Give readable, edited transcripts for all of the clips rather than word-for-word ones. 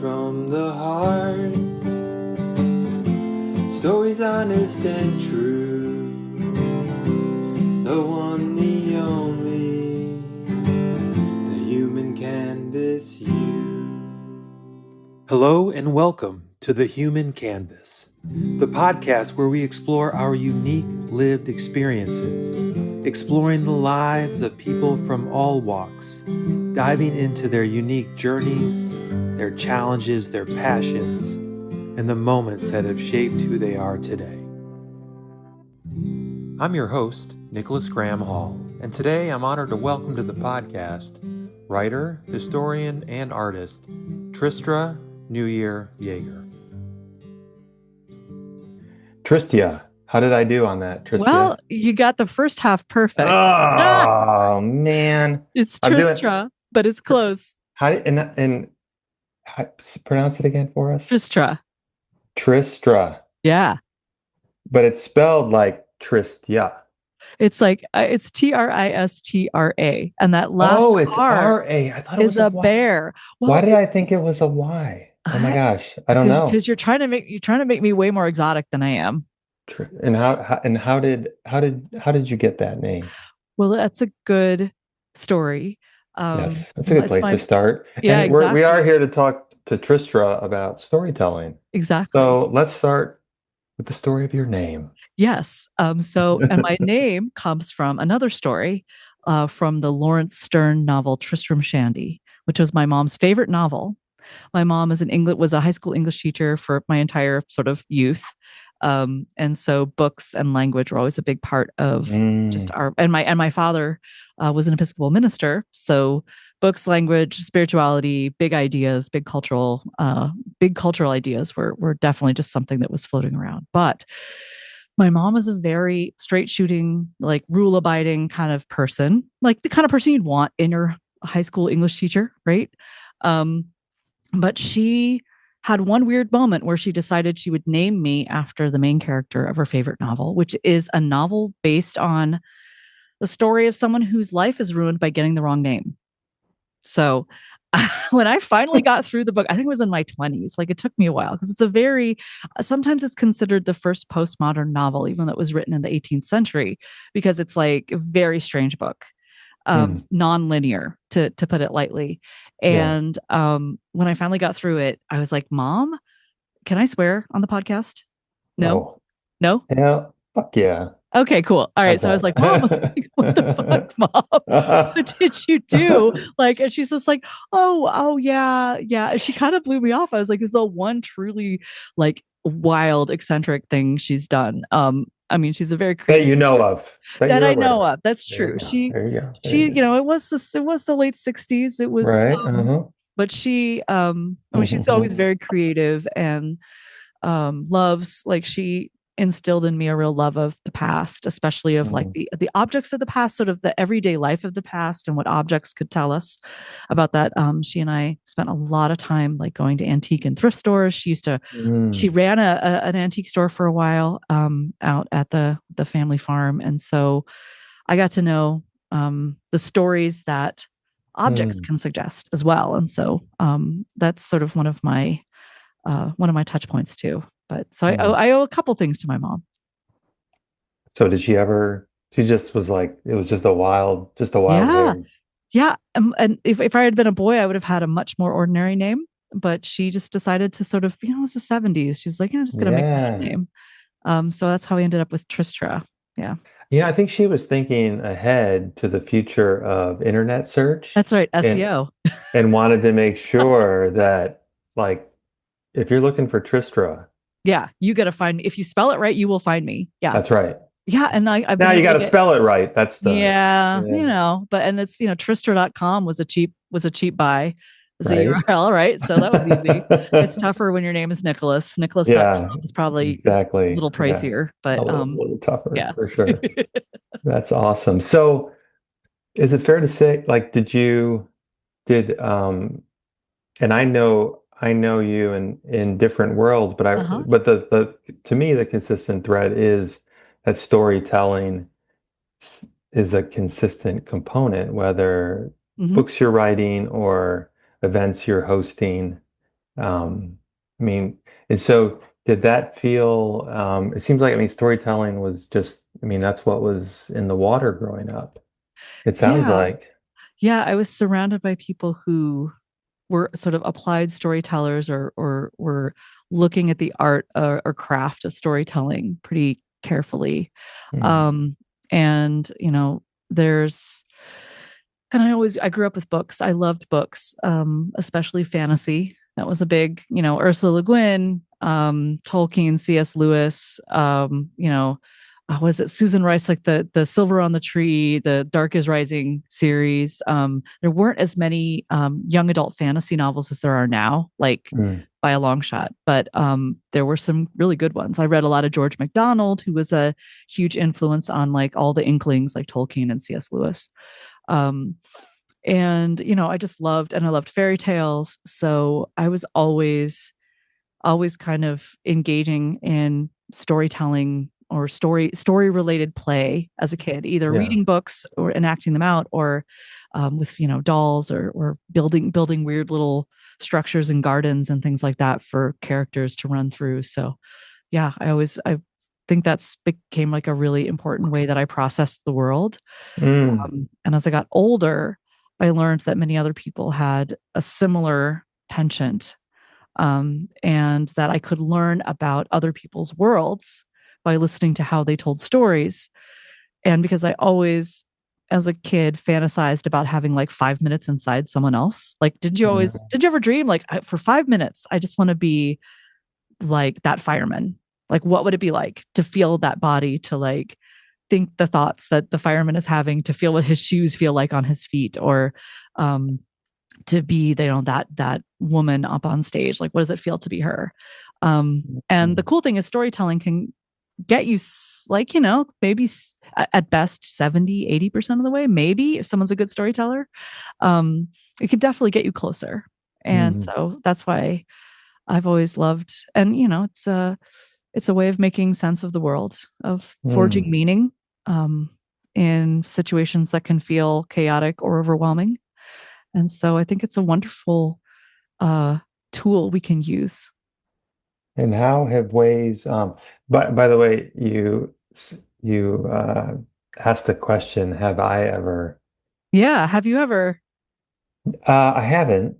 from the heart. Stories honest and true. The one, the only. The human canvas, you. Hello and welcome to The Human Canvas, the podcast where we explore our unique lived experiences, exploring the lives of people from all walks, diving into their unique journeys, their challenges, their passions, and the moments that have shaped who they are today. I'm your host, Nicholas Graham Hall, and today I'm honored to welcome to the podcast writer, historian, and artist, Tristra Newyear Yeager. Tristia, how did I do on that, Tristia? Well, you got the first half perfect. Oh, man. It's Tristra, but it's close. How pronounce it again for us? Tristra. Tristra. Yeah. But it's spelled like Tristia. It's like it's Tristra, and that last it's R-A. I thought it was a bear. Well, why did I think it was a Y? Oh my gosh, I don't know. Because you're trying to make me way more exotic than I am. And how did you get that name? Well, that's a good story. Yes, that's a good place to start. Yeah, and exactly. We are here to talk to Tristra about storytelling. Exactly. So let's start with the story of your name. Yes. And my name comes from another story from the Lawrence Stern novel Tristram Shandy, which was my mom's favorite novel. My mom was a high school English teacher for my entire sort of youth. And so books and language were always a big part of just my father was an Episcopal minister. So books, language, spirituality, big ideas, big cultural ideas were definitely just something that was floating around. But my mom was a very straight shooting, like rule abiding kind of person, like the kind of person you'd want in your high school English teacher, right? But she had one weird moment where she decided she would name me after the main character of her favorite novel, which is a novel based on the story of someone whose life is ruined by getting the wrong name. So when I finally got through the book, I think it was in my 20s, like it took me a while because sometimes it's considered the first postmodern novel, even though it was written in the 18th century, because it's like a very strange book. Non-linear to put it lightly. And when I finally got through it, I was like, Mom, can I swear on the podcast? No? Yeah, fuck yeah. Okay, cool. All right. So I was like, Mom, what the fuck, Mom? What did you do? Like, and she's just like, oh yeah. Yeah. And she kind of blew me off. I was like, this is the one truly like wild, eccentric thing she's done. I mean, she's a very creative that you know of. That I know of. That's true. There you go. It was the late 60s. It was right. But she I mean, she's always very creative and loves, like, she instilled in me a real love of the past, especially of like the objects of the past, sort of the everyday life of the past and what objects could tell us about that. She and I spent a lot of time like going to antique and thrift stores. She ran an antique store for a while out at the family farm. And so I got to know the stories that objects can suggest as well. And so that's sort of one of my touch points too. But so I owe a couple things to my mom. So did she ever? She just was like, it was just a wild. Yeah. And if I had been a boy, I would have had a much more ordinary name. But she just decided to sort of, it was the 70s. She's like, I'm just gonna make that name. So that's how we ended up with Tristra. Yeah. Yeah, I think she was thinking ahead to the future of internet search. That's right, SEO. And wanted to make sure that, like, if you're looking for Tristra. Yeah, you got to find me. If you spell it right, you will find me. Yeah, that's right. Yeah, and I've now you got to spell it right. That's the it's Tristra.com was a cheap buy as a right? URL, right? So that was easy. It's tougher when your name is Nicholas. Nicholas.com is probably a little pricier, but a little tougher, yeah, for sure. That's awesome. So, is it fair to say, like, and I know you in different worlds, but but the to me the consistent thread is that storytelling is a consistent component, whether books you're writing or events you're hosting. I mean, and so did that feel, it seems like, I mean, storytelling was just, I mean, that's what was in the water growing up. It sounds Yeah. like. Yeah. I was surrounded by people who were sort of applied storytellers or were looking at the art or craft of storytelling pretty carefully. Mm, Um, and, there's, and I grew up with books. I loved books, especially fantasy. That was a big, Ursula Le Guin, Tolkien, C.S. Lewis, what is it? Susan Rice, like the Silver on the Tree, the Dark is Rising series. There weren't as many young adult fantasy novels as there are now, like mm, by a long shot. But there were some really good ones. I read a lot of George MacDonald, who was a huge influence on like all the Inklings, like Tolkien and C.S. Lewis. Um, and I just loved, and I loved fairy tales. So I was always kind of engaging in storytelling or story related play as a kid, either yeah. reading books or enacting them out, or with dolls, or building weird little structures and gardens and things like that for characters to run through. So yeah, I think that's became like a really important way that I processed the world. Mm, And as I got older, I learned that many other people had a similar penchant, and that I could learn about other people's worlds by listening to how they told stories. And because I always, as a kid, fantasized about having like 5 minutes inside someone else. Like, mm, did you ever dream like for 5 minutes, I just want to be like that fireman? Like, what would it be like to feel that body, to like think the thoughts that the fireman is having, to feel what his shoes feel like on his feet, or um, to be that woman up on stage? Like, what does it feel to be her? And the mm, cool thing is storytelling can get you like, maybe at best 70-80% of the way, maybe, if someone's a good storyteller. It could definitely get you closer. And mm, so that's why I've always loved, and it's a way of making sense of the world, of forging mm. meaning in situations that can feel chaotic or overwhelming. And so I think it's a wonderful uh, tool we can use. And how have ways, by the way, you asked the question, have I ever? Yeah. Have you ever? I haven't,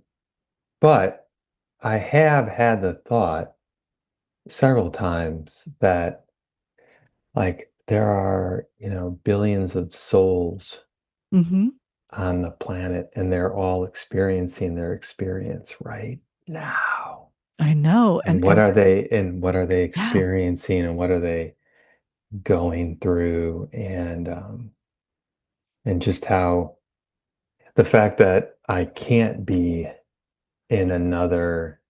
but I have had the thought several times that like there are, billions of souls Mm-hmm. on the planet and they're all experiencing their experience right now. I know. And what are they Yeah. experiencing and what are they going through and just how the fact that I can't be in another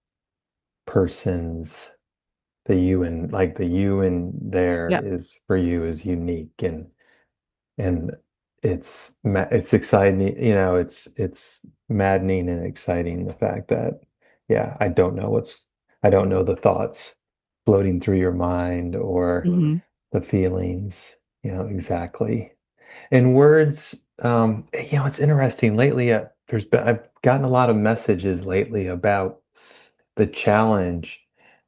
person's the you in there Yeah. is for you is unique and it's exciting, it's maddening and exciting the fact that yeah, I don't know the thoughts floating through your mind or Mm-hmm. the feelings, exactly. In words, it's interesting lately. I've gotten a lot of messages lately about the challenge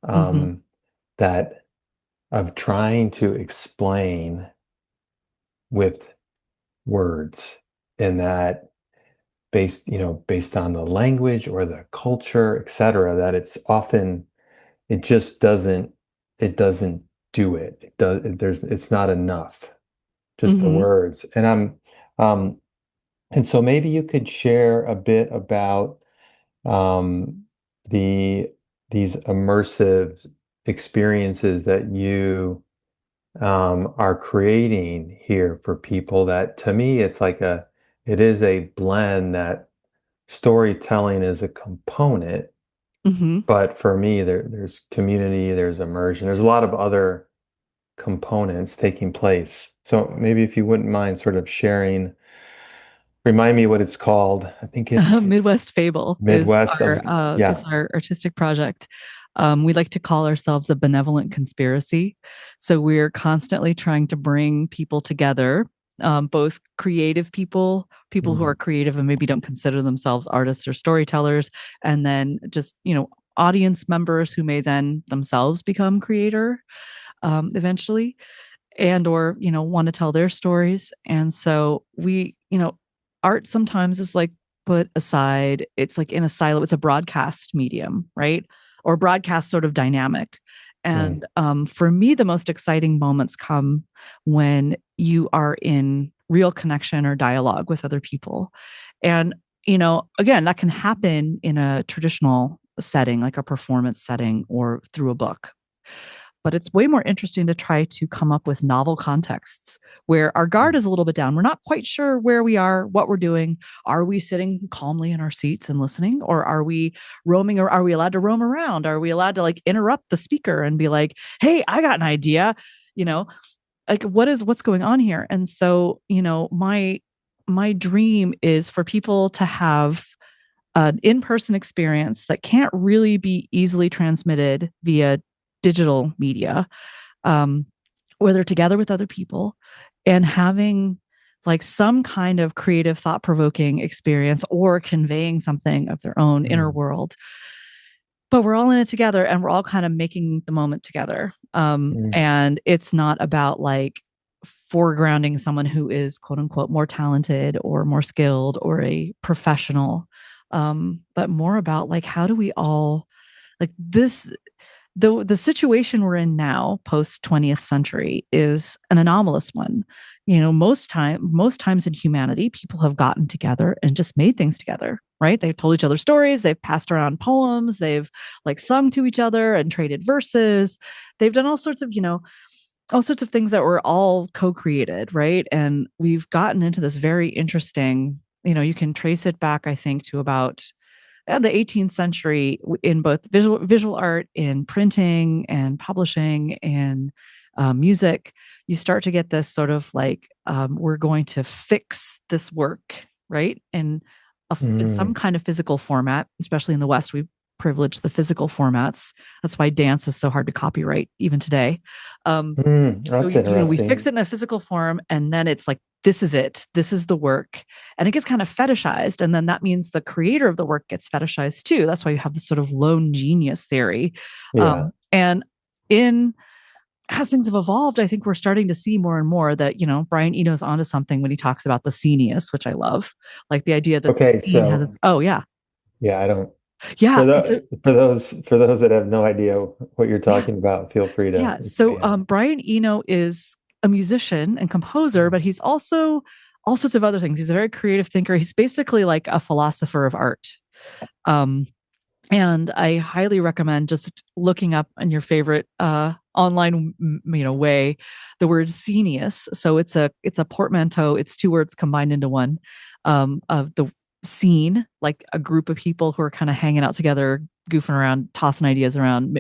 Mm-hmm. um, that of trying to explain with words, and that based on the language or the culture, etc., that it just doesn't do it. It's not enough, just the Mm-hmm. words. Um, And so maybe you could share a bit about um, the these immersive experiences that you are creating here for people. That to me, it is a blend that storytelling is a component, Mm-hmm. but for me, there's community, there's immersion, there's a lot of other components taking place. So maybe if you wouldn't mind sort of sharing. Remind me what it's called. I think it's Midwest Fable Midwest. is Yeah. our artistic project. We like to call ourselves a benevolent conspiracy. So we're constantly trying to bring people together, both creative people who Mm, are creative and maybe don't consider themselves artists or storytellers, and then just audience members who may then themselves become creator eventually, and or want to tell their stories. And so we, art sometimes is like put aside. It's like in a silo. It's a broadcast medium, right? Or broadcast sort of dynamic. And for me, the most exciting moments come when you are in real connection or dialogue with other people. And, again, that can happen in a traditional setting, like a performance setting or through a book. But it's way more interesting to try to come up with novel contexts where our guard is a little bit down. We're not quite sure where we are, what we're doing. Are we sitting calmly in our seats and listening? Or are we roaming, or are we allowed to roam around? Are we allowed to like interrupt the speaker and be like, hey, I got an idea, like what's going on here? And so, my dream is for people to have an in-person experience that can't really be easily transmitted via digital media, where they're together with other people and having like some kind of creative, thought-provoking experience or conveying something of their own inner world. But we're all in it together and we're all kind of making the moment together. And it's not about like foregrounding someone who is quote unquote more talented or more skilled or a professional, but more about like, how do we all like this? The situation we're in now, post 20th century, is an anomalous one. Most times in humanity, people have gotten together and just made things together, right? They've told each other stories, they've passed around poems, they've like sung to each other and traded verses. They've done all sorts of things that were all co-created, right? And we've gotten into this very interesting, you can trace it back, I think, to about the 18th century in both visual art, in printing and publishing and music. You start to get this sort of like, we're going to fix this work, right? In some kind of physical format, especially in the West, we privilege the physical formats. That's why dance is so hard to copyright even today. That's interesting. We fix it in a physical form, and then it's like, this is it. This is the work. And it gets kind of fetishized. And then that means the creator of the work gets fetishized too. That's why you have this sort of lone genius theory. And as things have evolved, I think we're starting to see more and more that, Brian Eno's onto something when he talks about the scenius, which I love. Like the idea that the scene has its, I don't. Yeah. For those that have no idea what you're talking about, feel free to. Yeah. So Brian Eno is a musician and composer, but he's also all sorts of other things. He's a very creative thinker. He's basically like a philosopher of art. And I highly recommend just looking up in your favorite online way the word scenius. So it's a portmanteau. It's two words combined into one, of the scene, like a group of people who are kind of hanging out together, goofing around, tossing ideas around,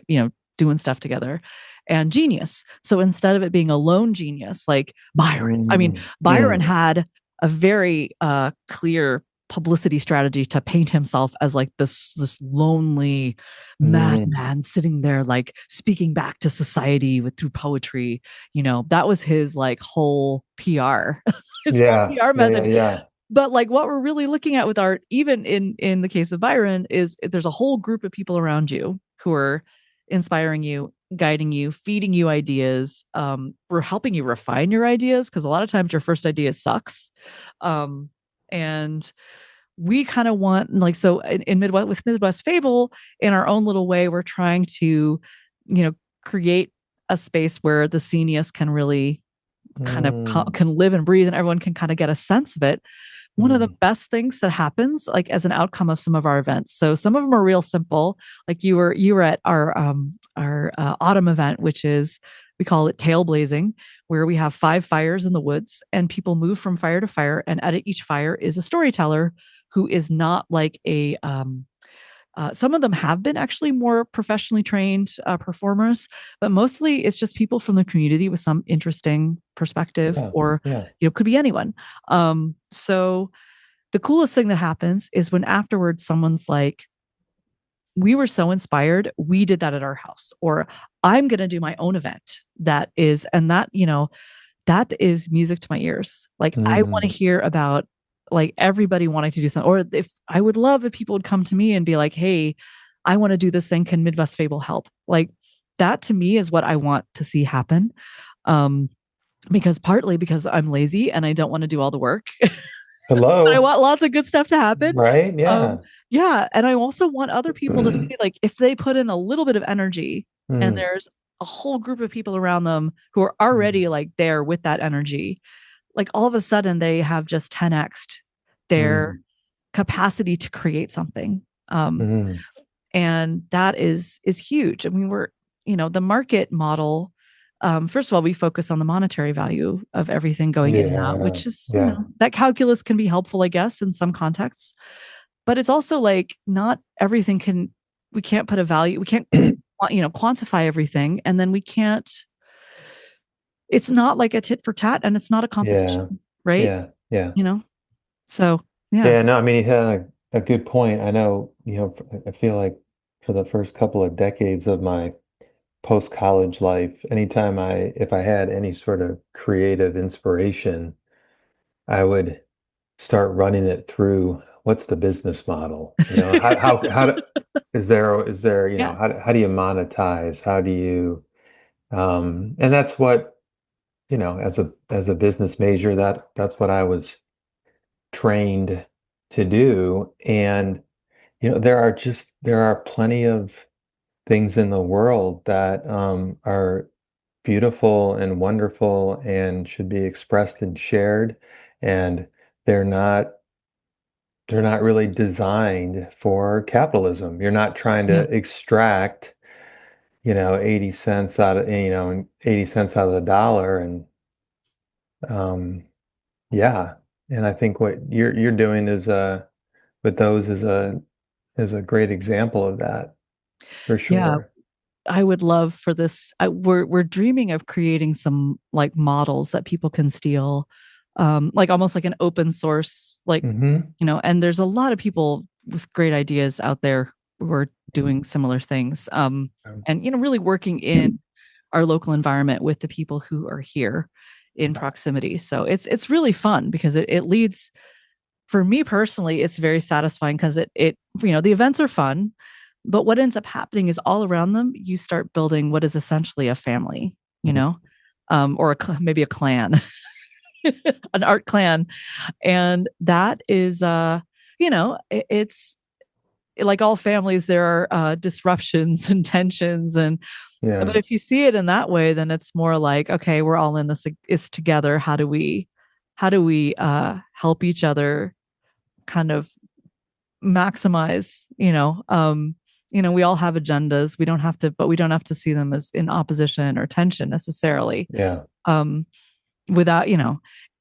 doing stuff together, and genius. So instead of it being a lone genius like Byron, Byron had a very clear publicity strategy to paint himself as like this lonely madman sitting there, like speaking back to society through poetry. That was his like whole PR, whole PR method. Yeah. But like what we're really looking at with art, even in the case of Byron, is there's a whole group of people around you who are inspiring you, guiding you, feeding you ideas. We're helping you refine your ideas, because a lot of times your first idea sucks. And we kind of want, like, so in Midwest Fable, in our own little way, we're trying to, create a space where the scenius can really kind of can live and breathe, and everyone can kind of get a sense of it. One of the best things that happens, like as an outcome of some of our events. So some of them are real simple. Like you were at our autumn event, which is, we call it Tailblazing, where we have 5 fires in the woods and people move from fire to fire, and at each fire is a storyteller who is not like a some of them have been actually more professionally trained performers, but mostly it's just people from the community with some interesting perspective, or could be anyone. So the coolest thing that happens is when afterwards someone's like, we were so inspired, we did that at our house, or I'm going to do my own event. That is music to my ears. Like I want to hear about like everybody wanting to do something, or if I would love if people would come to me and be like, hey, I want to do this thing. Can Midwest Fable help? Like that to me is what I want to see happen. Partly because I'm lazy and I don't want to do all the work. Hello. I want lots of good stuff to happen. Right. Yeah. Yeah. And I also want other people to see, like, if they put in a little bit of energy and there's a whole group of people around them who are already like there with that energy, like all of a sudden they have just 10x'd their capacity to create something. And that is huge. I mean, we're, the market model. First of all, we focus on the monetary value of everything going in and out, which is, that calculus can be helpful, I guess, in some contexts. But it's also like not everything we can't put a value, we can't, quantify everything. And then it's not like a tit for tat and it's not a competition, right? Yeah. So, yeah. Yeah, no, I mean, you had a good point. I know, I feel like for the first couple of decades of my post-college life, if I had any sort of creative inspiration, I would start running it through what's the business model? Is there, how do you monetize? How do you, and that's what, as a business major, that's what I was trained to do. And, there are plenty of things in the world that are beautiful and wonderful and should be expressed and shared. And they're not really designed for capitalism. You're not trying to extract, 80 cents out of, 80 cents out of the dollar. And yeah. And I think what you're doing with those is a great example of that, for sure. Yeah. I would love for this. We're dreaming of creating some like models that people can steal, like almost like an open source, like, and there's a lot of people with great ideas out there who are doing similar things. And, really working in our local environment with the people who are here in proximity. So it's really fun because it leads, for me personally, it's very satisfying because the events are fun. But what ends up happening is all around them, you start building what is essentially a family, or maybe a clan, an art clan. And that is, it's like all families, there are disruptions and tensions. But if you see it in that way, then it's more like, okay, we're all in this is together. How do we help each other kind of maximize, we all have agendas. We don't have to see them as in opposition or tension necessarily. Yeah. Without,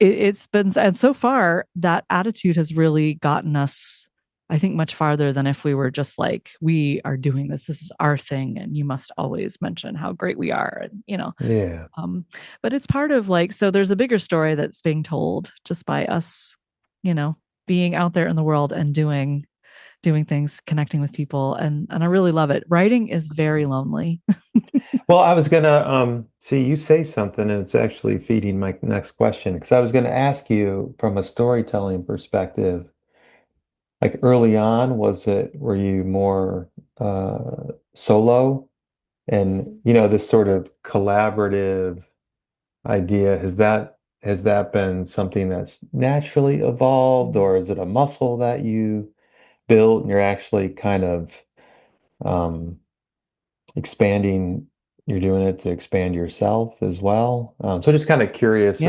it's been, and so far that attitude has really gotten us, I think, much farther than if we were just like, we are doing this is our thing. And you must always mention how great we are. And, but it's part of like, so there's a bigger story that's being told just by us, being out there in the world and doing things, connecting with people. And I really love it. Writing is very lonely. Well, I was gonna see you say something, and it's actually feeding my next question, because I was gonna ask you from a storytelling perspective, like early on, were you more solo? And this sort of collaborative idea, has that been something that's naturally evolved, or is it a muscle that you built and you're actually kind of expanding, you're doing it to expand yourself as well? So just kind of curious of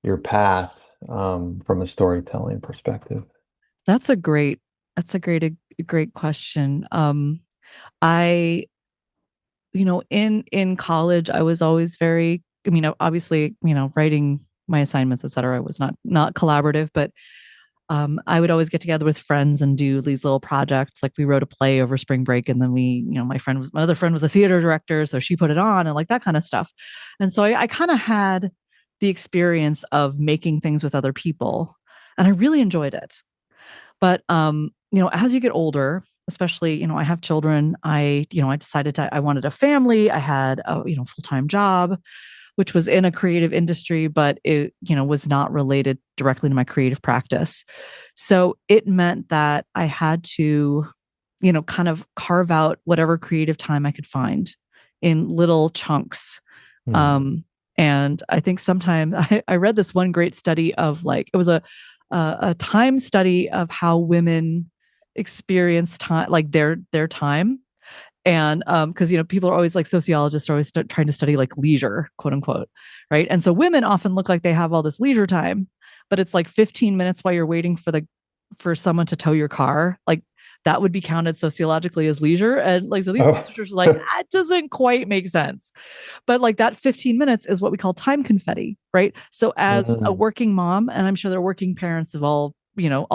your path from a storytelling perspective. That's a great question. I, in college, I was always very, obviously, writing my assignments, etc. was not collaborative, but I would always get together with friends and do these little projects. Like we wrote a play over spring break, and then my other friend was a theater director, so she put it on and like that kind of stuff. And so I kind of had the experience of making things with other people, and I really enjoyed it. But as you get older, especially, I have children. I decided I wanted a family. I had a full-time job, which was in a creative industry, but it, was not related directly to my creative practice. So it meant that I had to kind of carve out whatever creative time I could find in little chunks. And I think sometimes I read this one great study of like, it was a time study of how women experience time, like their time. And because people are always like, sociologists are always trying to study like leisure, quote unquote, right? And so women often look like they have all this leisure time, but it's like 15 minutes while you're waiting for someone to tow your car. Like that would be counted sociologically as leisure. And like, so these researchers are like, that doesn't quite make sense. But like that 15 minutes is what we call time confetti, right? So as a working mom, and I'm sure there are working parents of all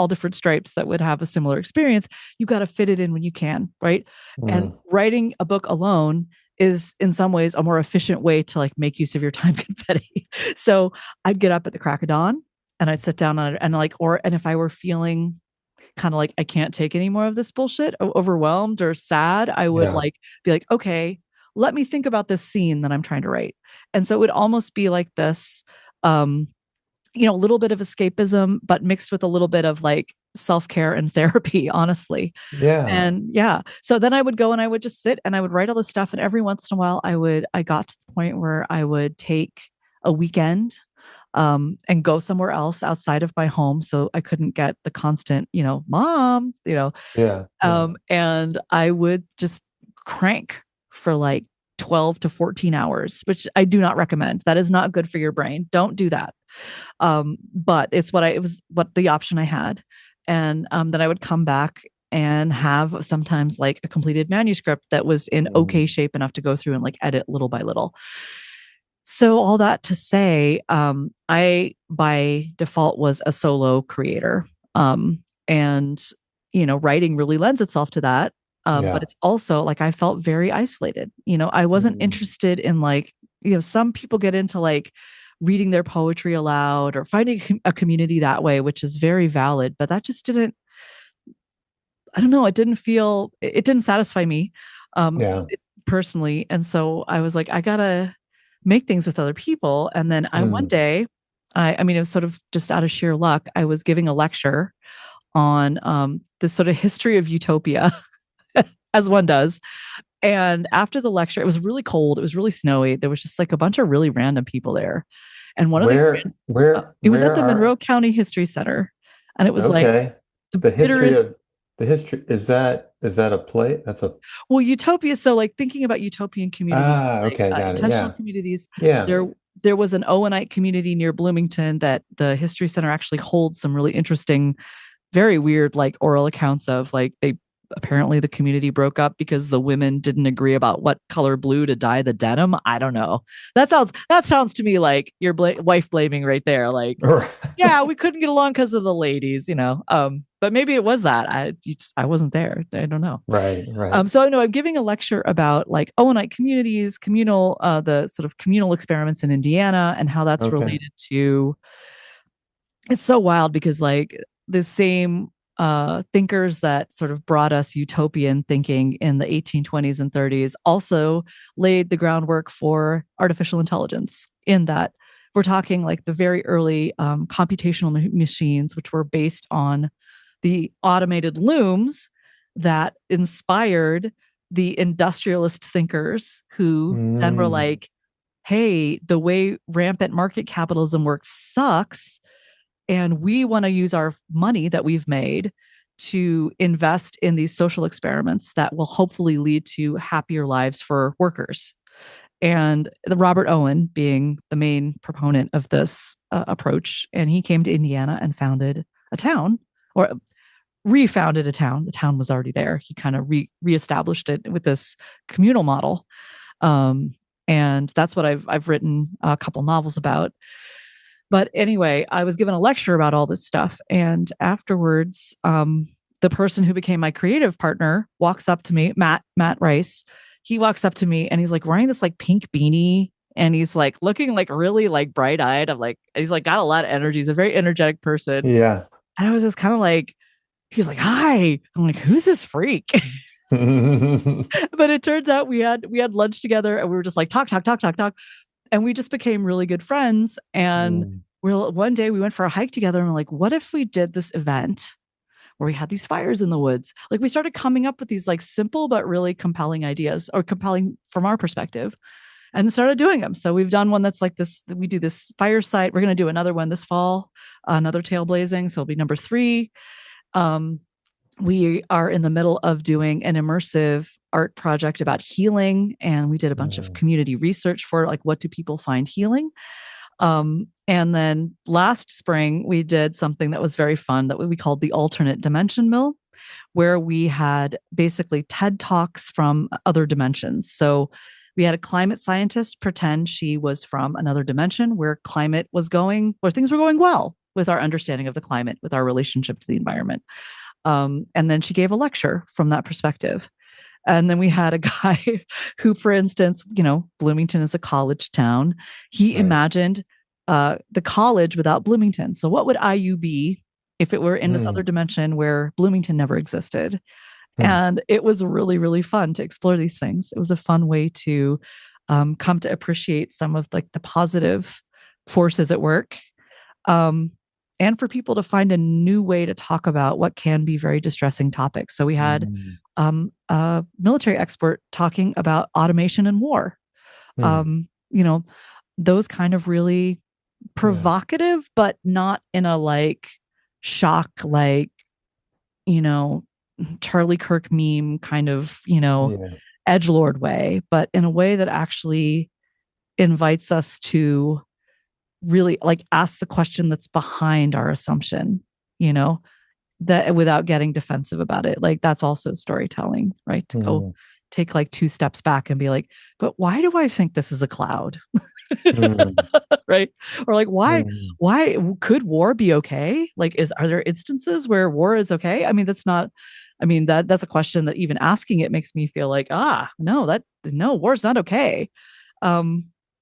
different stripes that would have a similar experience, you got to fit it in when you can, right? And writing a book alone is in some ways a more efficient way to like make use of your time confetti. So I'd get up at the crack of dawn and I'd sit down on it and if I were feeling kind of like I can't take any more of this bullshit, overwhelmed or sad, I would like be like, okay, let me think about this scene that I'm trying to write. And so it would almost be like this a little bit of escapism, but mixed with a little bit of like self-care and therapy, honestly. And so then I would go and I would just sit and I would write all this stuff. And every once in a while I got to the point where I would take a weekend and go somewhere else outside of my home. So I couldn't get the constant, mom, and I would just crank for like 12 to 14 hours, which I do not recommend. That is not good for your brain. Don't do that. But it was what the option I had. And then I would come back and have sometimes like a completed manuscript that was in okay shape enough to go through and like edit little by little. So all that to say, I by default was a solo creator. And writing really lends itself to that. But it's also like I felt very isolated. I wasn't interested in like, some people get into like reading their poetry aloud or finding a community that way, which is very valid. But that just didn't, I don't know, it didn't satisfy me personally. And so I was like, I gotta make things with other people. And then one day, I mean, it was sort of just out of sheer luck. I was giving a lecture on this sort of history of utopia, as one does. And after the lecture, it was really cold. It was really snowy. There was just like a bunch of really random people there. And one of it was at the Monroe County History Center. And it was like the history is that a play? Well, utopia. So like thinking about utopian communities, intentional communities. There was an Owenite community near Bloomington that the History Center actually holds some really interesting, very weird, like oral accounts of. Like apparently the community broke up because the women didn't agree about what color blue to dye the denim. I don't know. That sounds to me like you're wife blaming right there. Like, yeah, we couldn't get along because of the ladies, but maybe it was that I wasn't there. I don't know. Right. So I know I'm giving a lecture about like Owenite communities, the sort of communal experiments in Indiana and how that's related to. It's so wild because like the same thinkers that sort of brought us utopian thinking in the 1820s and 30s also laid the groundwork for artificial intelligence, in that we're talking like the very early computational machines, which were based on the automated looms that inspired the industrialist thinkers who then were like, hey, the way rampant market capitalism works sucks. And we want to use our money that we've made to invest in these social experiments that will hopefully lead to happier lives for workers. And Robert Owen being the main proponent of this approach. And he came to Indiana and founded a town, or refounded a town. The town was already there. He kind of reestablished it with this communal model. And that's what I've written a couple novels about. But anyway, I was given a lecture about all this stuff. And afterwards, the person who became my creative partner walks up to me, Matt Rice. He walks up to me and he's like wearing this like pink beanie. And he's like looking like really like bright eyed. He's like got a lot of energy. He's a very energetic person. Yeah. And I was just kind of like, he was like, hi. I'm like, who's this freak? But it turns out we had lunch together and we were just like talk. And we just became really good friends. And one day we went for a hike together and we're like, what if we did this event where we had these fires in the woods. Like we started coming up with these like simple but really compelling ideas, or compelling from our perspective, and started doing them. So we've done one that's like this. We do this fireside. We're going to do another one this fall, another tail blazing. So it'll be number 3. We are in the middle of doing an immersive art project about healing, and we did a bunch of community research for like, what do people find healing? And then last spring we did something that was very fun that we called the alternate dimension mill, where we had basically TED Talks from other dimensions. So we had a climate scientist pretend she was from another dimension where climate was going, where things were going well with our understanding of the climate, with our relationship to the environment. And then she gave a lecture from that perspective. And then we had a guy who, for instance, Bloomington is a college town. He imagined the college without Bloomington. So what would IU be if it were in this other dimension where Bloomington never existed? And it was really, really fun to explore these things. It was a fun way to come to appreciate some of like the positive forces at work. And for people to find a new way to talk about what can be very distressing topics. So we had a military expert talking about automation and war. Those kind of really provocative, but not in a like shock, like, Charlie Kirk meme kind of, edgelord way, but in a way that actually invites us to really like ask the question that's behind our assumption, that without getting defensive about it. Like that's also storytelling, right? To go take like 2 steps back and be like, but why do I think this is a cloud? Right? Or like, why could war be okay? Like, are there instances where war is okay? I mean, that's a question that even asking it makes me feel like, no, war's not okay.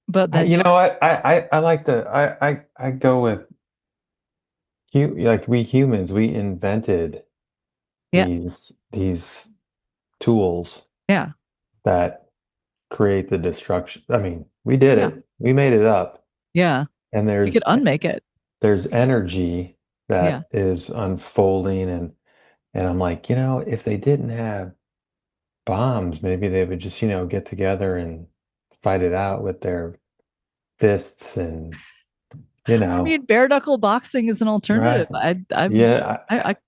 But then, you know what? I like I go with like we humans, we invented these tools that create the destruction. I mean, we did it. We made it up. Yeah. And you could unmake it. There's energy that is unfolding, and I'm like, if they didn't have bombs, maybe they would just, get together and fight it out with their fists, and I mean, bare knuckle boxing is an alternative. Right.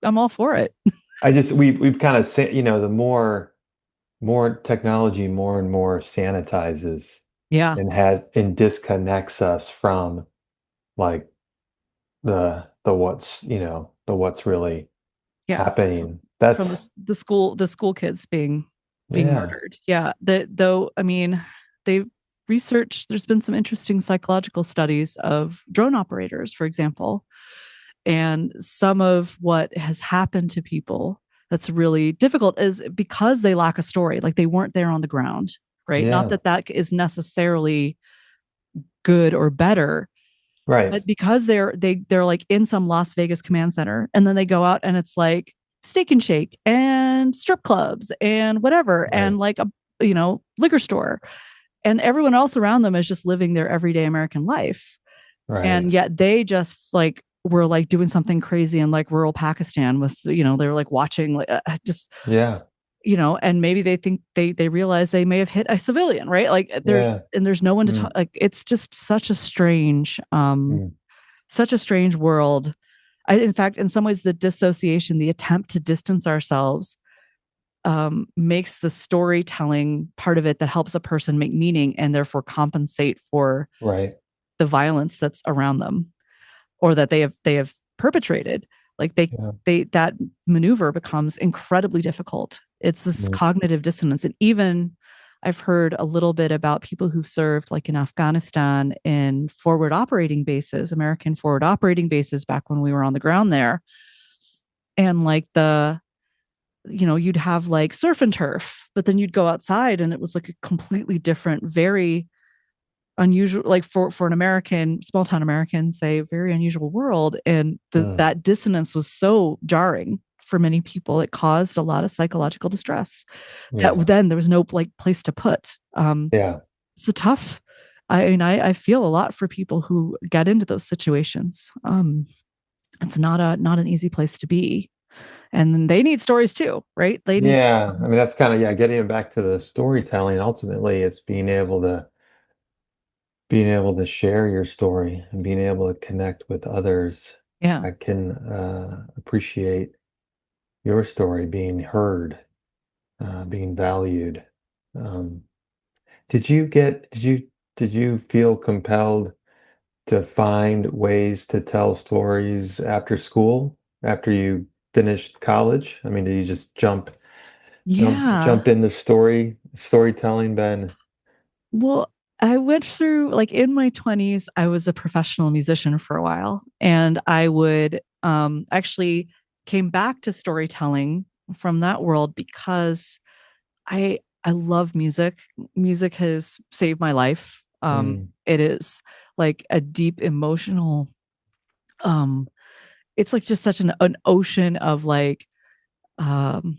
I'm all for it. We've kind of the more technology more and more sanitizes and disconnects us from like the what's really happening. That's from the school kids being murdered. There's been some interesting psychological studies of drone operators, for example, and some of what has happened to people that's really difficult is because they lack a story, like they weren't there on the ground, right? Not that is necessarily good or better, right? But because they're like in some Las Vegas command center, and then they go out and it's like Steak and Shake and strip clubs and whatever, and like a liquor store, and everyone else around them is just living their everyday American life, and yet they just like were like doing something crazy in like rural Pakistan with they were like watching like and maybe they think they realize they may have hit a civilian, right? Like there's no one to talk. Like it's just such a strange world. In fact, in some ways, the dissociation, the attempt to distance ourselves, makes the storytelling part of it that helps a person make meaning and therefore compensate for the violence that's around them or that they have perpetrated. Like that maneuver becomes incredibly difficult. It's this cognitive dissonance. And even I've heard a little bit about people who've served like in Afghanistan in forward operating bases, American forward operating bases back when we were on the ground there. And like you'd have like surf and turf, but then you'd go outside and it was like a completely different, very unusual, like for an American, small town American, say, very unusual world. And that dissonance was so jarring for many people. It caused a lot of psychological distress that then there was no like place to put. It's a tough, I feel a lot for people who get into those situations. It's not an easy place to be. And then they need stories too, right? They need. Yeah, I mean that's kind of, yeah, getting it back to the storytelling. Ultimately, it's being able to share your story and being able to connect with others Yeah. that can appreciate your story being heard, being valued. Um, did you feel compelled to find ways to tell stories after school, after you finished college? I mean, did you just Yeah. jump into storytelling, Ben? Well, I went through, like, in my 20s, I was a professional musician for a while, and I would actually came back to storytelling from that world because I love music. Music has saved my life. Mm, It is like a deep emotional, um it's like just such an ocean of like, um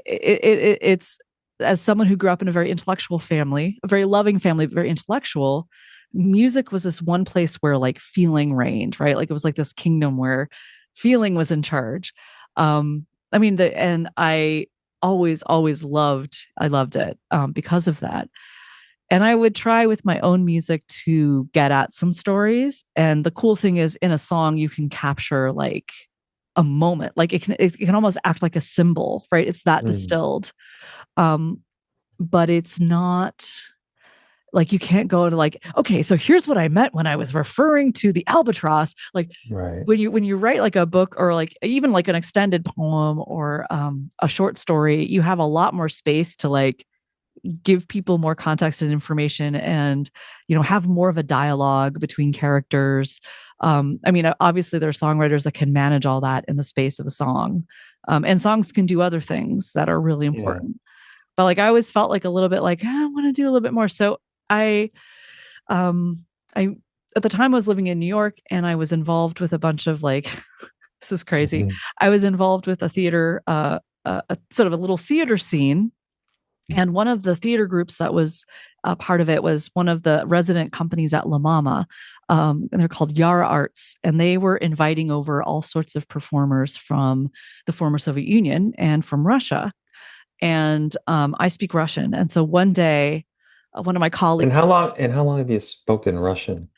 it's, as someone who grew up in a very intellectual family, a very loving family, very intellectual, music was this one place where like feeling reigned, right? Like it was like this kingdom where feeling was in charge. I mean, and I loved it, because of that. And I would try with my own music to get at some stories. And the cool thing is, in a song, you can capture like a moment. Like it can almost act like a symbol, right? It's that mm, distilled. Um, but it's not like, you can't go to like, okay, so here's what I meant when I was referring to the albatross. Like right. when you write like a book, or like even like an extended poem, or a short story, you have a lot more space to like give people more context and information, and have more of a dialogue between characters. I mean, obviously there are songwriters that can manage all that in the space of a song, and songs can do other things that are really Yeah. important. But like, I always felt like a little bit like, I want to do a little bit more. So I um I at the time I was living in New York, and I was involved with a bunch of like this is crazy. Mhm. I was involved with a theater, a sort of a little theater scene, and one of the theater groups that was a part of it was one of the resident companies at La Mama. And they're called Yara Arts. And they were inviting over all sorts of performers from the former Soviet Union and from Russia. And I speak Russian. And so one day, one of my colleagues, And how long have you spoken Russian?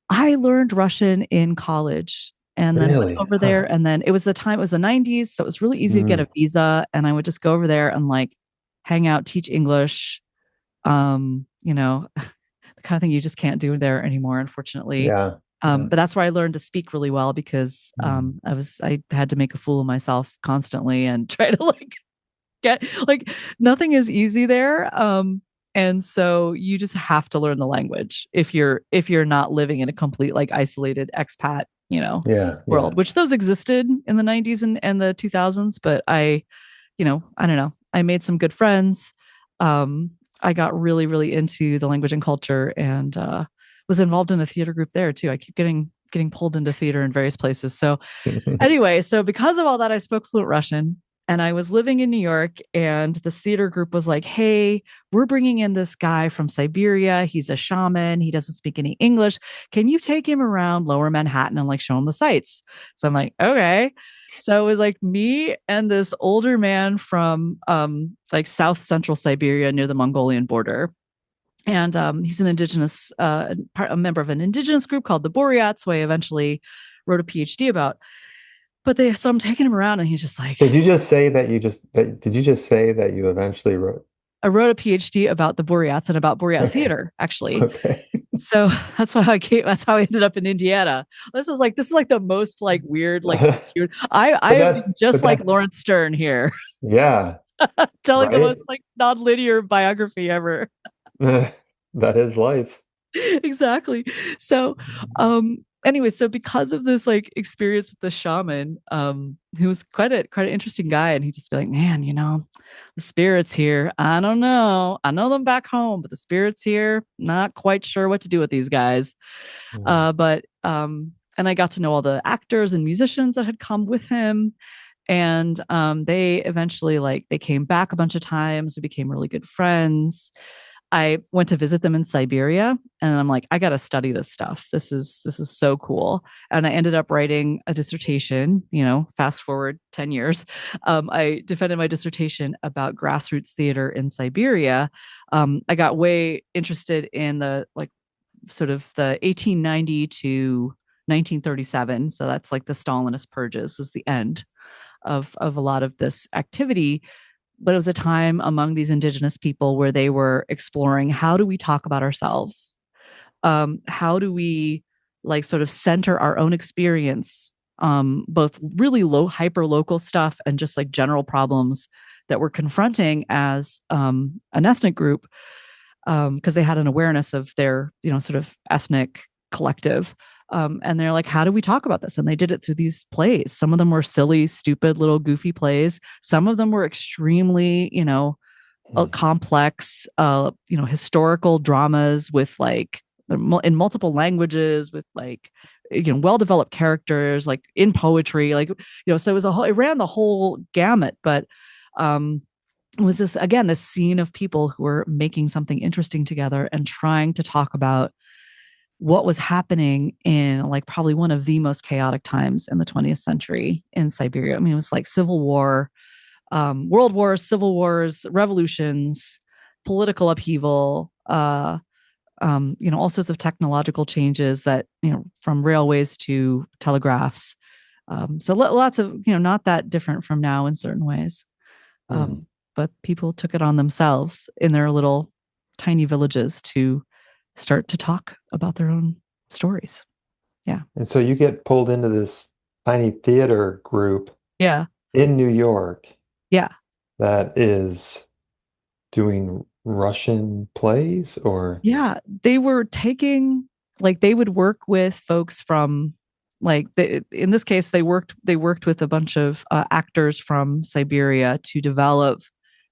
I learned Russian in college and then went Really? over there. Huh. And then it was the time, it was the 90s. So it was really easy to get Mm, a visa. And I would just go over there and like hang out, teach English, the kind of thing you just can't do there anymore, unfortunately. yeah. Yeah. But that's where I learned to speak really well, because Mm. I had to make a fool of myself constantly and try to like get like, nothing is easy there. And so you just have to learn the language if you're not living in a complete like isolated expat, Yeah. world, Yeah. which those existed in the 90s and the 2000s. But I don't know. I made some good friends. Um, I got really, really into the language and culture, and was involved in a theater group there too. I keep getting pulled into theater in various places. So anyway, so because of all that, I spoke fluent Russian, and I was living in New York, and this theater group was like, "Hey, we're bringing in this guy from Siberia. He's a shaman. He doesn't speak any English. Can you take him around Lower Manhattan and like show him the sights?" So I'm like, "Okay." So it was like me and this older man from like South Central Siberia near the Mongolian border. And he's an indigenous, a member of an indigenous group called the Boreats, who I eventually wrote a PhD about. So I'm taking him around, and he's just like, Did you just say that did you just say that you eventually wrote? I wrote a PhD about the Boreats and about Boreat Okay. theater, actually. Okay. So that's how I ended up in Indiana. This is like the most like weird, like secure. I But am being just like that, Lawrence Stern here, yeah, telling the right? most like non-linear biography ever. That is life. Exactly. So, anyway, so because of this like experience with the shaman, he was quite an interesting guy, and he'd just be like, "Man, the spirits here, I don't know. I know them back home, but the spirits here, not quite sure what to do with these guys." Mm. But and I got to know all the actors and musicians that had come with him. And they eventually, like, they came back a bunch of times. We became really good friends. I went to visit them in Siberia, and I'm like, I got to study this stuff. This is so cool. And I ended up writing a dissertation. Fast forward 10 years, I defended my dissertation about grassroots theater in Siberia. I got way interested in the sort of the 1890 to 1937. So that's like the Stalinist purges is the end of a lot of this activity. But it was a time among these indigenous people where they were exploring, how do we talk about ourselves? How do we sort of center our own experience, both really hyper local stuff and just like general problems that we're confronting as an ethnic group, because they had an awareness of their, sort of ethnic collective. And they're like, how do we talk about this? And they did it through these plays. Some of them were silly, stupid, little goofy plays. Some of them were extremely, complex, historical dramas with in multiple languages with well-developed characters, like in poetry, so it was it ran the whole gamut. But it was this scene of people who were making something interesting together and trying to talk about what was happening in probably one of the most chaotic times in the 20th century in Siberia. I mean, it was like civil war, world wars, civil wars, revolutions, political upheaval, all sorts of technological changes that, from railways to telegraphs. So lots of, not that different from now in certain ways. But people took it on themselves in their little tiny villages to start to talk about their own stories. Yeah. And so you get pulled into this tiny theater group in New York. Yeah. That is doing Russian plays, or? Yeah. They were taking, they would work with folks from in this case, they worked with a bunch of actors from Siberia to develop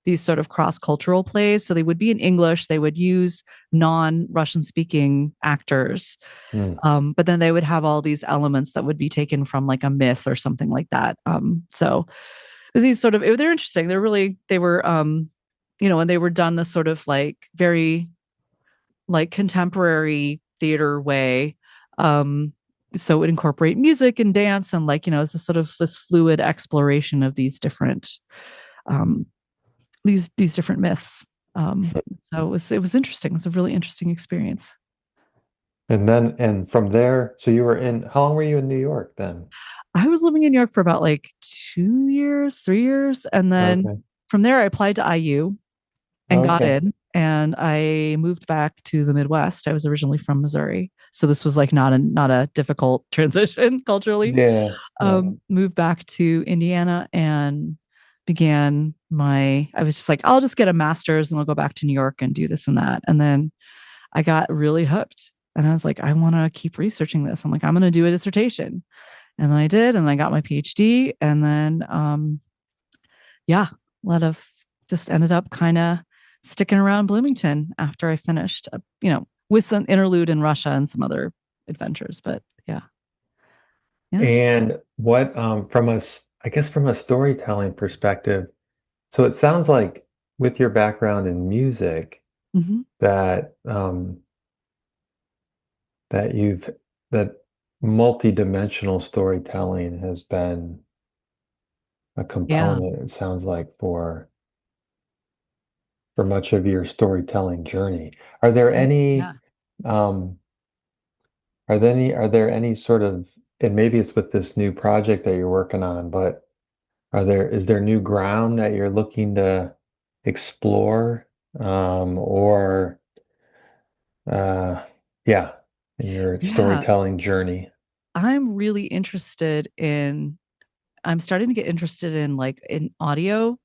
these sort of cross-cultural plays. So they would be in English. They would use non-Russian speaking actors. But then they would have all these elements that would be taken from a myth or something like that. So these sort of, they're interesting. They were, and they were done this sort of very contemporary theater way. So it would incorporate music and dance and it's a sort of this fluid exploration of these different, these different myths. So it was interesting. It was a really interesting experience. And from there, so you were how long were you in New York then? I was living in New York for about 2 years, 3 years. And then from there I applied to IU and got in, and I moved back to the Midwest. I was originally from Missouri. So this was not a difficult transition culturally. Yeah. Moved back to Indiana and began I was just I'll just get a master's and I'll go back to New York and do this and that. And then I got really hooked and I was like, I want to keep researching this. I'm like, I'm going to do a dissertation. And then I did, and I got my PhD. And then, just ended up kind of sticking around Bloomington after I finished, with an interlude in Russia and some other adventures. But yeah. And what, from a storytelling perspective, so it sounds like with your background in music, that that multi-dimensional storytelling has been a component, it sounds like, for much of your storytelling journey. Are there any sort of, and maybe it's with this new project that you're working on, but is there new ground that you're looking to explore, or in your storytelling journey? I'm really interested I'm starting to get interested in in audio.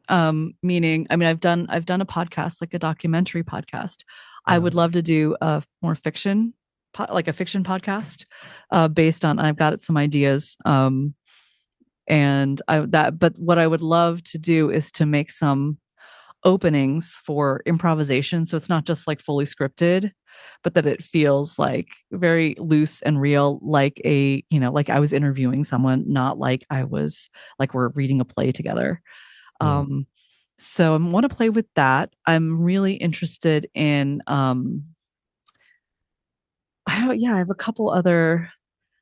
Meaning, I mean, I've done a podcast, a documentary podcast. I would love to do a more fiction, a fiction podcast, based on, I've got some ideas. But what I would love to do is to make some openings for improvisation. So it's not just fully scripted, but that it feels very loose and real, like I was interviewing someone, not I was we're reading a play together. So I want to play with that. I'm really interested in I have a couple other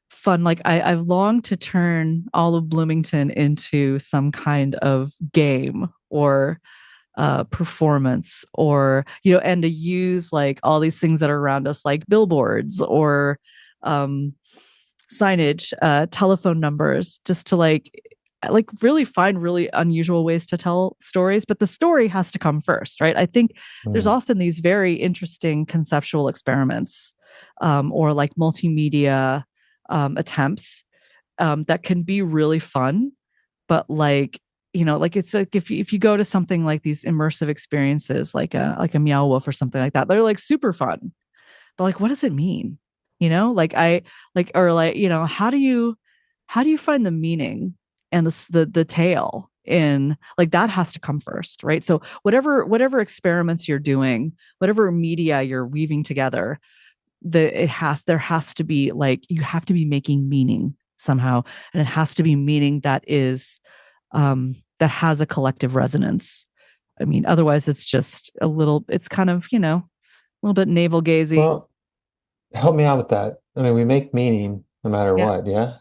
fun, like I've longed to turn all of Bloomington into some kind of game or performance, or and to use like all these things that are around us, like billboards or um signage, telephone numbers, just to like really find really unusual ways to tell stories. But the story has to come first, right? I think there's often these very interesting conceptual experiments, or like multimedia attempts, that can be really fun. But like, like it's like if you go to something like these immersive experiences, like a Meow Wolf or something like that, they're like super fun. But like, what does it mean? Like I like or like, how do you find the meaning and the tale in, like, that has to come first, right? So whatever experiments you're doing, whatever media you're weaving together, there has to be, like, you have to be making meaning somehow, and it has to be meaning that has a collective resonance. I mean, otherwise it's kind of, a little bit navel gazing. Well, help me out with that. I mean, we make meaning no matter Yeah. what, yeah?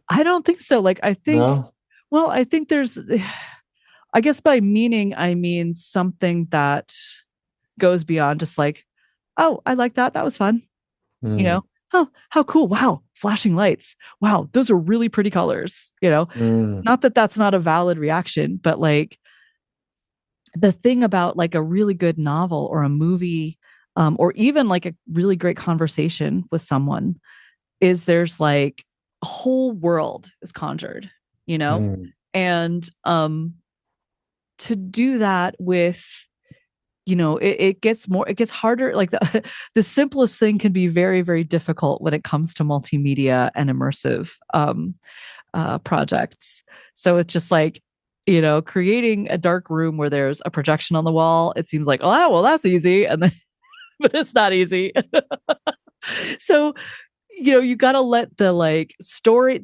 I don't think so. Like, No? I think I guess by meaning, I mean something that goes beyond just like, oh, I like that. That was fun. You Mm, know, oh, how cool. Wow. Flashing lights. Wow. Those are really pretty colors. mm, Not that that's not a valid reaction, but like the thing about like a really good novel or a movie, or even like a really great conversation with someone, is there's like a whole world is conjured, you know? mm, And to do that with, it gets harder. Like the simplest thing can be very, very difficult when it comes to multimedia and immersive projects. So it's just like, creating a dark room where there's a projection on the wall. It seems like, oh, well, that's easy. And then, but it's not easy. So, you got to let the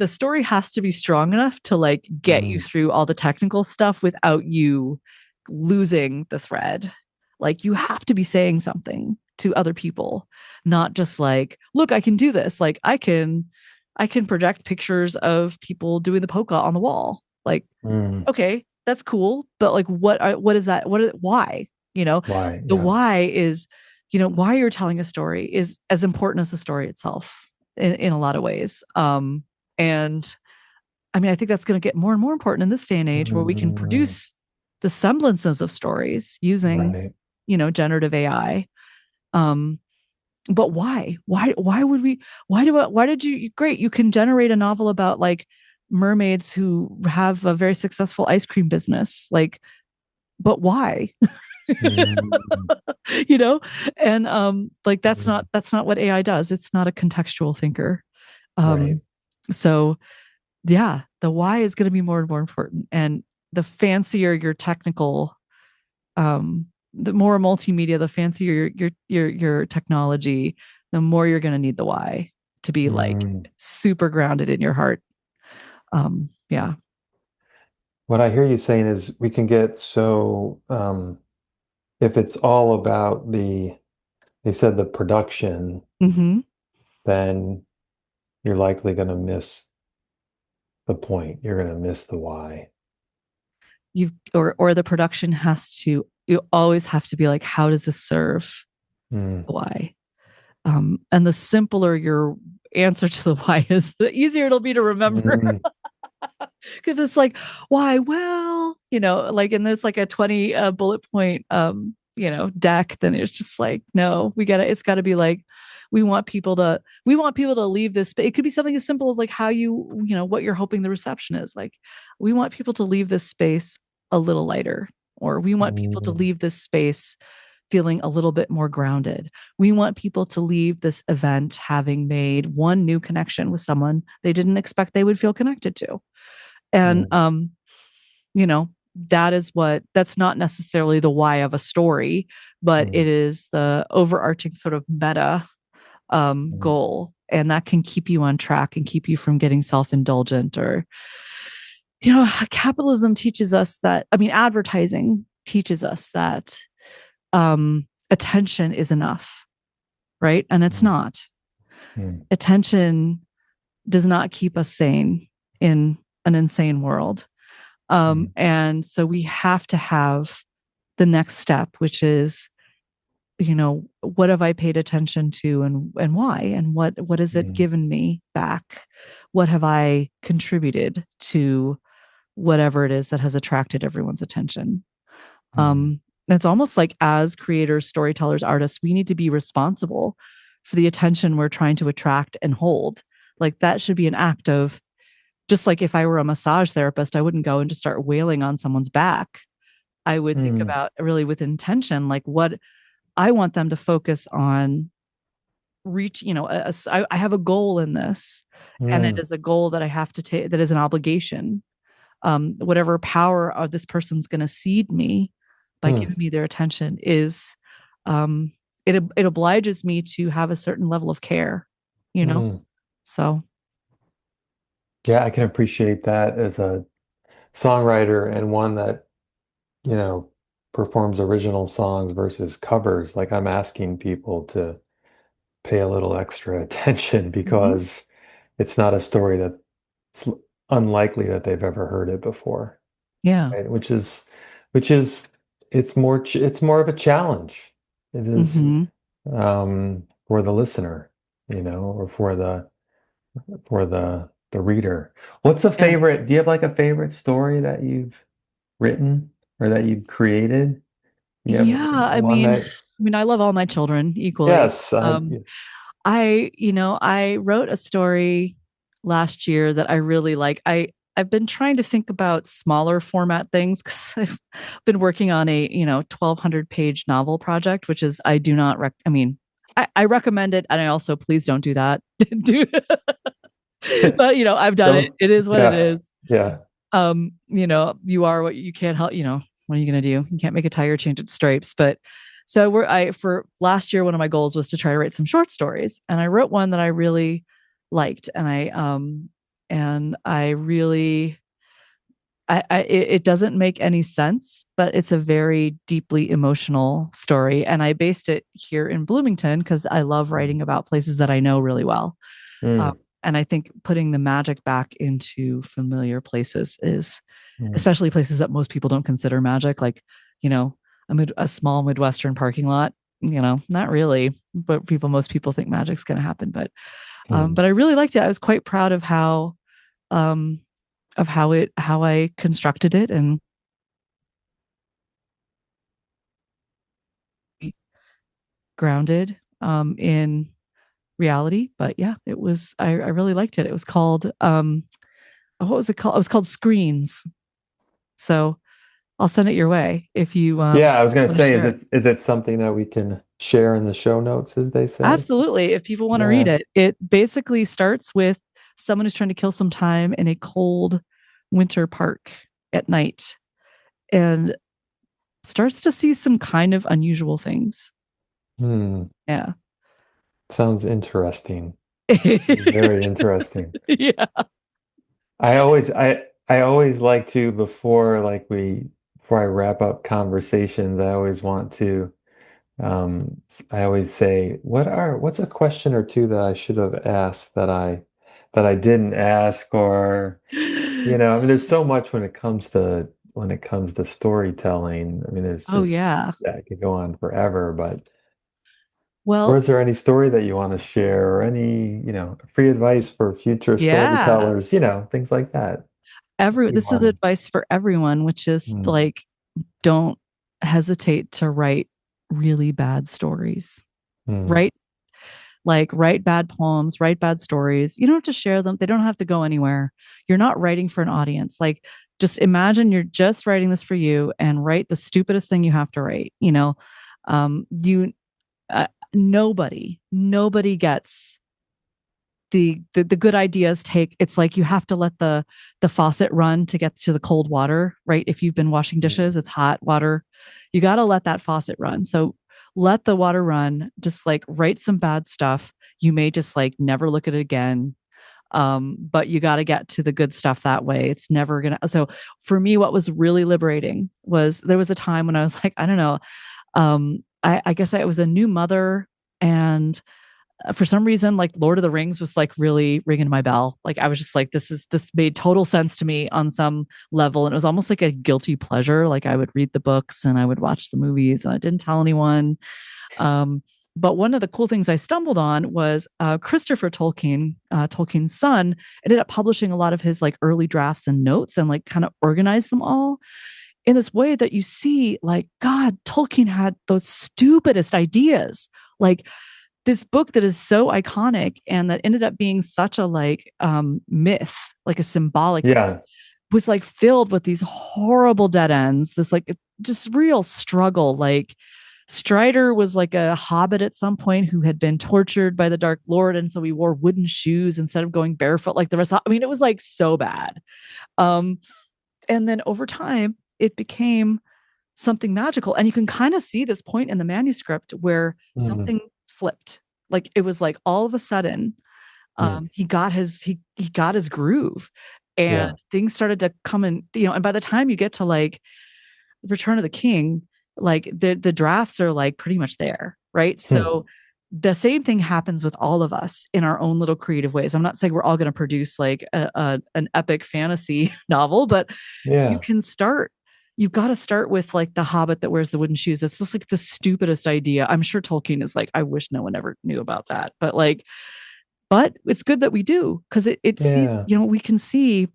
story has to be strong enough to like get you mm, through all the technical stuff without you losing the thread. Like, you have to be saying something to other people, not just like, look, I can do this. Like, I can project pictures of people doing the polka on the wall. Like, mm. okay, that's cool, but like, what is that? Why? Why? The Yeah. why is, why you're telling a story is as important as the story itself in a lot of ways. And I mean, I think that's going to get more and more important in this day and age, where we can Mm, produce the semblances of stories using, right. generative AI. Um, but why would we, why did you, great, you can generate a novel about like mermaids who have a very successful ice cream business, like, but why? Mm, you know and like mm, that's not what AI does. It's not a contextual thinker. right. So yeah, the why is going to be more and more important, and the fancier your technical, the more multimedia, the fancier your technology, the more you're going to need the why to be like Mm. super grounded in your heart. Yeah. What I hear you saying is we can get so if it's all about you said the production, Mm-hmm. then you're likely going to miss the point. You're going to miss the why. Or the production has to, you always have to be like, how does this serve Mm, the why? And the simpler your answer to the why is, the easier it'll be to remember. mm, Because it's like, why? Well, like, and there's like a 20 bullet point, deck. Then it's just like, no, it's gotta be like, we want people to leave this. It could be something as simple as like how what you're hoping the reception is. Like, we want people to leave this space a little lighter, or we want people to mm, leave this space feeling a little bit more grounded. We want people to leave this event having made one new connection with someone they didn't expect they would feel connected to. And mm, you know that's not necessarily the why of a story, but mm, it is the overarching sort of meta mm. goal, and that can keep you on track and keep you from getting self-indulgent, or Capitalism teaches us that, advertising teaches us that attention is enough, right? And it's not. Attention does not keep us sane in an insane world. And so we have to have the next step, which is, what have I paid attention to, and why, and what has it given me back? What have I contributed to whatever it is that has attracted everyone's attention? It's almost like, as creators, storytellers, artists, we need to be responsible for the attention we're trying to attract and hold. Like, that should be an act of, just like if I were a massage therapist, I wouldn't go and just start wailing on someone's back. I would think about, really with intention, like, what I want them to focus on. I have a goal in this, and it is a goal that I have to take, that is an obligation. Whatever power of this person's going to seed me by giving me their attention is, it obliges me to have a certain level of care, So. Yeah, I can appreciate that as a songwriter and one that, performs original songs versus covers. Like, I'm asking people to pay a little extra attention because it's not a story that's unlikely that they've ever heard it before. Yeah. Right? It's more of a challenge. It is for the listener, or for the reader. What's a favorite? Do you have like a favorite story that you've written or that you've created? I love all my children equally. Yes. I wrote a story last year that I really like. I've been trying to think about smaller format things, because I've been working on a 1,200 page novel project, which is, I do not I recommend it, and I also, please don't do that. But I've done it. It is what it is. Yeah. You are what you can't help. What are you going to do? You can't make a tire change its stripes. But so for last year, one of my goals was to try to write some short stories, and I wrote one that I really liked, and it doesn't make any sense, but it's a very deeply emotional story. And I based it here in Bloomington because I love writing about places that I know really well. And I think putting the magic back into familiar places is, especially places that most people don't consider magic, like, a small Midwestern parking lot, not really, but most people think magic's going to happen. But I really liked it. I was quite proud of how I constructed it, and grounded in reality. But yeah, it was, I really liked it. It was called what was it called? It was called Screens. So I'll send it your way if you yeah, I was going to say, is it something that we can share in the show notes, as they say? Absolutely. If people want to read it. It basically starts with someone who's trying to kill some time in a cold winter park at night, and starts to see some kind of unusual things. Yeah. Sounds interesting. Very interesting. Yeah. I always like to, before I wrap up conversations, I always want to, I always say, what's a question or two that I should have asked that I didn't ask, or, there's so much when it comes to storytelling. There's just, it could go on forever, but or is there any story that you want to share, or any, free advice for future storytellers, things like that? This is advice for everyone, which is like, don't hesitate to write really bad stories, right? Like, write bad poems, write bad stories. You don't have to share them. They don't have to go anywhere. You're not writing for an audience. Like, just imagine you're just writing this for you, and write the stupidest thing you have to write. Nobody gets the good ideas. It's like, you have to let the faucet run to get to the cold water, right? If you've been washing dishes, it's hot water. You got to let that faucet run. So let the water run. Just like, write some bad stuff. You may just like never look at it again. But you got to get to the good stuff that way. It's never gonna. So for me, what was really liberating was there was a time when I was like, I don't know, I guess I was a new mother, and for some reason, like Lord of the Rings was like really ringing my bell. Like I was just like, this made total sense to me on some level. And it was almost like a guilty pleasure. Like I would read the books and I would watch the movies and I didn't tell anyone. But one of the cool things I stumbled on was Christopher Tolkien, Tolkien's son, ended up publishing a lot of his like early drafts and notes and like kind of organized them all in this way that you see, like, God, Tolkien had those stupidest ideas. Like this book that is so iconic and that ended up being such a like myth, like a symbolic Yeah. was like filled with these horrible dead ends, this like just real struggle. Like Strider was like a hobbit at some point who had been tortured by the Dark Lord, and so he wore wooden shoes instead of going barefoot like the rest. I mean, it was like so bad. And then over time, it became something magical, and you can kind of see this point in the manuscript where something flipped. Like it was like all of a sudden, he got his groove, and things started to come in. And by the time you get to like Return of the King, like the drafts are like pretty much there, right? So the same thing happens with all of us in our own little creative ways. I'm not saying we're all going to produce like an epic fantasy novel, but you can start. You've got to start with like the Hobbit that wears the wooden shoes. It's just like the stupidest idea. I'm sure Tolkien is like, I wish no one ever knew about that. But it's good that we do, because it sees, we can see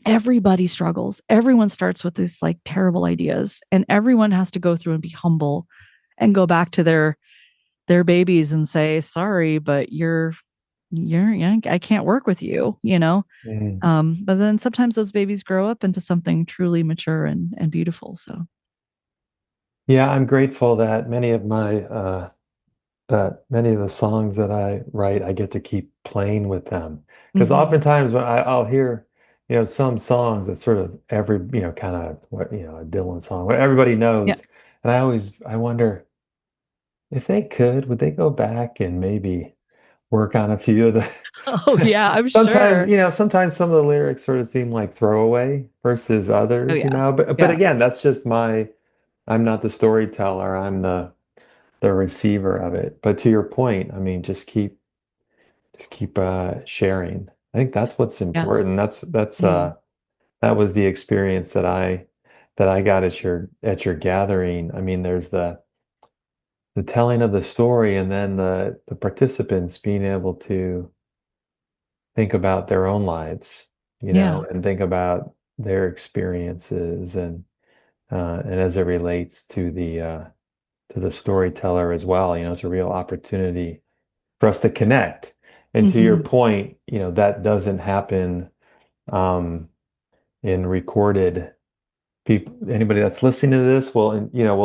everybody struggles. Everyone starts with these like terrible ideas, and everyone has to go through and be humble and go back to their babies and say, sorry, but I can't work with you, but then sometimes those babies grow up into something truly mature and beautiful. So yeah, I'm grateful that many of the songs that I write, I get to keep playing with them, because oftentimes when I'll hear some songs that sort of every kind of what a Dylan song, what everybody knows, and I wonder if they would they go back and maybe work on a few of the Oh yeah, I'm sometimes, sure. Sometimes some of the lyrics sort of seem like throwaway versus others, Oh yeah. but again, that's just I'm not the storyteller, I'm the receiver of it. But to your point, I mean, just keep sharing. I think that's what's important. That was the experience that I got at your gathering. I mean, there's the telling of the story, and then the participants being able to think about their own lives, and think about their experiences, and as it relates to the storyteller as well. It's a real opportunity for us to connect. And to your point, that doesn't happen in recorded. Anybody that's listening to this will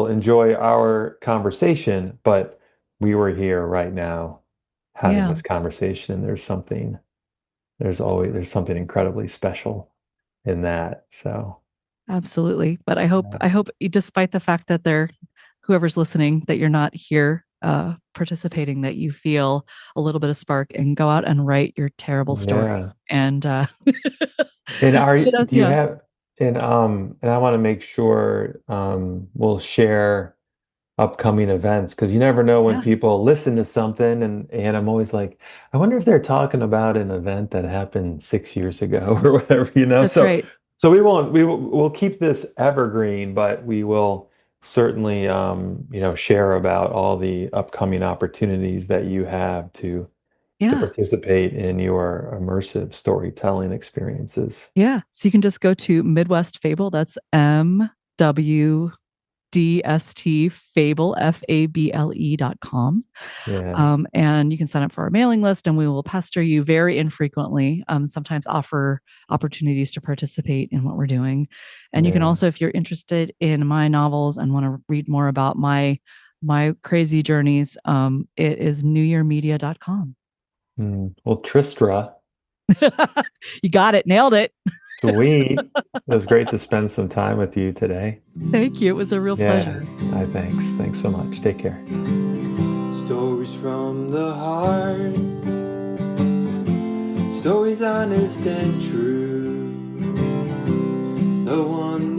enjoy our conversation, but we were here right now having this conversation, and there's something incredibly special in that. So absolutely. But I hope despite the fact that whoever's listening, that you're not here participating, that you feel a little bit of spark and go out and write your terrible story. And and do you have and I want to make sure we'll share upcoming events, because you never know when people listen to something, and I'm always like, I wonder if they're talking about an event that happened 6 years ago or whatever, That's right. So we'll keep this evergreen, but we will certainly share about all the upcoming opportunities that you have to participate in your immersive storytelling experiences. Yeah. So you can just go to Midwest Fable. That's MWDST Fable, FABLE.com. And you can sign up for our mailing list, and we will pester you very infrequently. Sometimes offer opportunities to participate in what we're doing. And you can also, if you're interested in my novels and want to read more about my crazy journeys, it is newyearmedia.com. Well, Tristra, you got it. Nailed it. Sweet. It was great to spend some time with you today. Thank you. It was a real pleasure. Thanks so much. Take care. Stories from the heart, stories honest and true, the one